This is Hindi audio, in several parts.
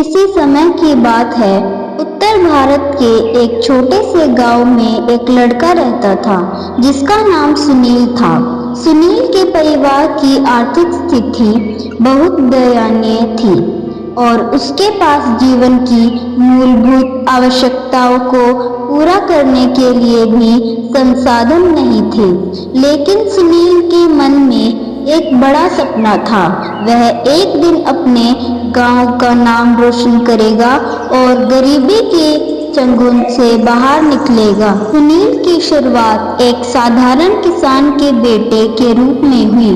किसी समय की बात है। उत्तर भारत के एक छोटे से गांव में एक लड़का रहता था जिसका नाम सुनील था। सुनील के परिवार की आर्थिक स्थिति बहुत दयनीय थी और उसके पास जीवन की मूलभूत आवश्यकताओं को पूरा करने के लिए भी संसाधन नहीं थे। लेकिन सुनील के मन में एक बड़ा सपना था। वह एक दिन अपने गांव का नाम रोशन करेगा और गरीबी के चंगुल से बाहर निकलेगा। सुनील की शुरुआत एक साधारण किसान के बेटे के रूप में हुई।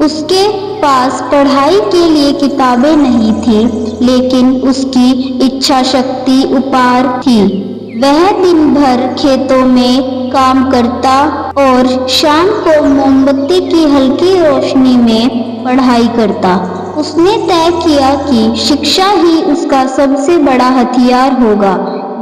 उसके पास पढ़ाई के लिए किताबें नहीं थी, लेकिन उसकी इच्छा शक्ति अपार थी। वह दिन भर खेतों में काम करता और शाम को मोमबत्ती की हल्की रोशनी में पढ़ाई करता। उसने तय किया कि शिक्षा ही उसका सबसे बड़ा हथियार होगा,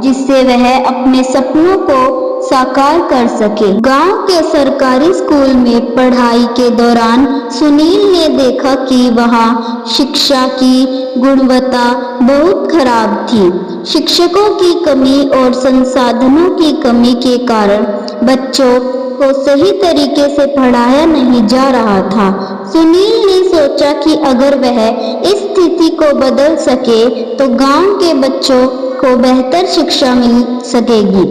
जिससे वह अपने सपनों को साकार कर सके। गांव के सरकारी स्कूल में पढ़ाई के दौरान सुनील ने देखा कि वहां शिक्षा की गुणवत्ता बहुत खराब थी। शिक्षकों की कमी और संसाधनों की कमी के कारण बच्चों को सही तरीके से पढ़ाया नहीं जा रहा था। सुनील ने सोचा कि अगर वह इस स्थिति को बदल सके तो गांव के बच्चों को बेहतर शिक्षा मिल सकेगी।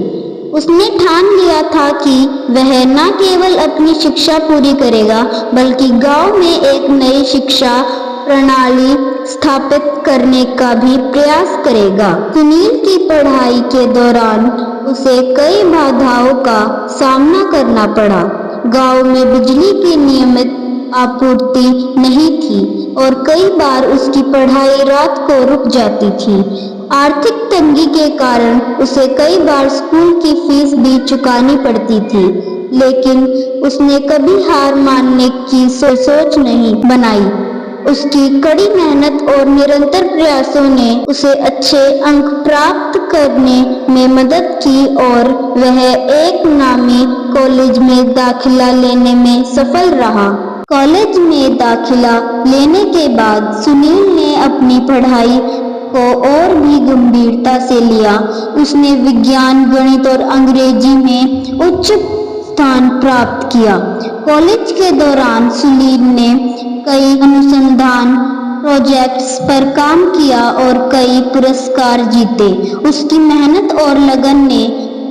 उसने ठान लिया था कि वह न केवल अपनी शिक्षा पूरी करेगा, बल्कि गांव में एक नई शिक्षा प्रणाली स्थापित करने का भी प्रयास करेगा। सुनील की पढ़ाई के दौरान उसे कई बाधाओं का सामना करना पड़ा। गांव में बिजली की नियमित आपूर्ति नहीं थी और कई बार उसकी पढ़ाई रात को रुक जाती थी। आर्थिक तंगी के कारण उसे कई बार स्कूल की फीस भी चुकानी पड़ती थी, लेकिन उसने कभी हार मानने की सोच नहीं बनाई। उसकी कड़ी मेहनत और निरंतर प्रयासों ने उसे अच्छे अंक प्राप्त करने में मदद की और वह एक नामी कॉलेज में दाखिला लेने में सफल रहा। कॉलेज में दाखिला लेने के बाद सुनील ने अपनी पढ़ाई को और भी गंभीरता से लिया। उसने विज्ञान, गणित और अंग्रेजी में उच्च स्थान प्राप्त किया। कॉलेज के दौरान सुनील ने कई अनुसंधान प्रोजेक्ट्स पर काम किया और कई पुरस्कार जीते। उसकी मेहनत और लगन ने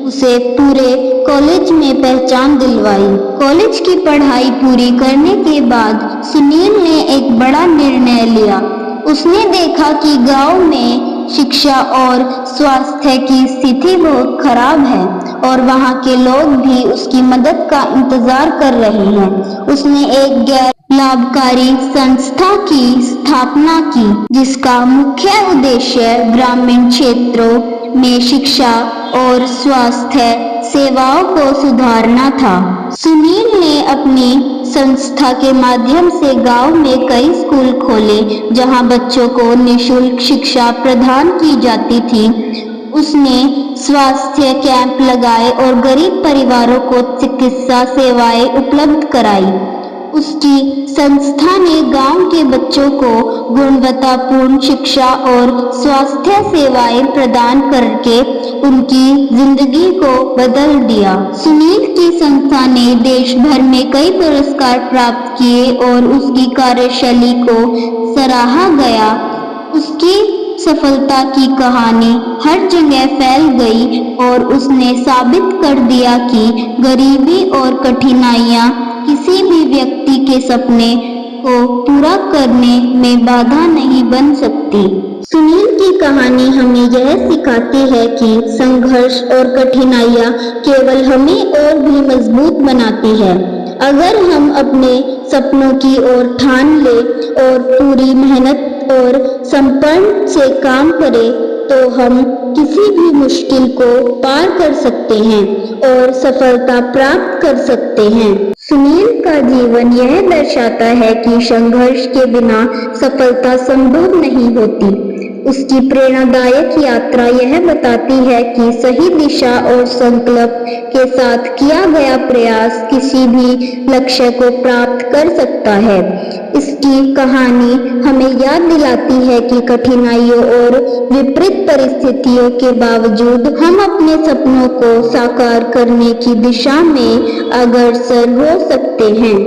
उसे पूरे कॉलेज में पहचान दिलवाई। कॉलेज की पढ़ाई पूरी करने के बाद सुनील ने एक बड़ा निर्णय लिया। उसने देखा कि गांव में शिक्षा और स्वास्थ्य की स्थिति बहुत खराब है और वहां के लोग भी उसकी मदद का इंतजार कर रहे हैं। उसने एक गैर लाभकारी संस्था की स्थापना की, जिसका मुख्य उद्देश्य ग्रामीण क्षेत्रों में शिक्षा और स्वास्थ्य सेवाओं को सुधारना था। सुनील ने अपनी संस्था के माध्यम से गांव में कई स्कूल खोले, जहां बच्चों को निःशुल्क शिक्षा प्रदान की जाती थी। उसने स्वास्थ्य कैंप लगाए और गरीब परिवारों को चिकित्सा सेवाएं उपलब्ध कराई। उसकी संस्था ने गांव के बच्चों को गुणवत्तापूर्ण शिक्षा और स्वास्थ्य सेवाएं प्रदान करके उनकी जिंदगी को बदल दिया। सुनील की संस्था ने देश भर में कई पुरस्कार प्राप्त किए और उसकी कार्यशैली को सराहा गया। उसकी सफलता की कहानी हर जगह फैल गई और उसने साबित कर दिया कि गरीबी और कठिनाइयां किसी भी व्यक्ति के सपने को पूरा करने में बाधा नहीं बन सकती। सुनील की कहानी हमें यह सिखाती है कि संघर्ष और कठिनाइयां केवल हमें और भी मजबूत बनाती है। अगर हम अपने सपनों की ओर ठान ले और पूरी मेहनत और समर्पण से काम करें, तो हम किसी भी मुश्किल को पार कर सकते हैं और सफलता प्राप्त कर सकते हैं। सुनील का जीवन यह दर्शाता है कि संघर्ष के बिना सफलता संभव नहीं होती। उसकी प्रेरणादायक यात्रा यह बताती है कि सही दिशा और संकल्प के साथ किया गया प्रयास किसी भी लक्ष्य को प्राप्त कर सकता है। इसकी कहानी हमें याद दिलाती है कि कठिनाइयों और विपरीत परिस्थितियों के बावजूद हम अपने सपनों को साकार करने की दिशा में अग्रसर हो सकते हैं।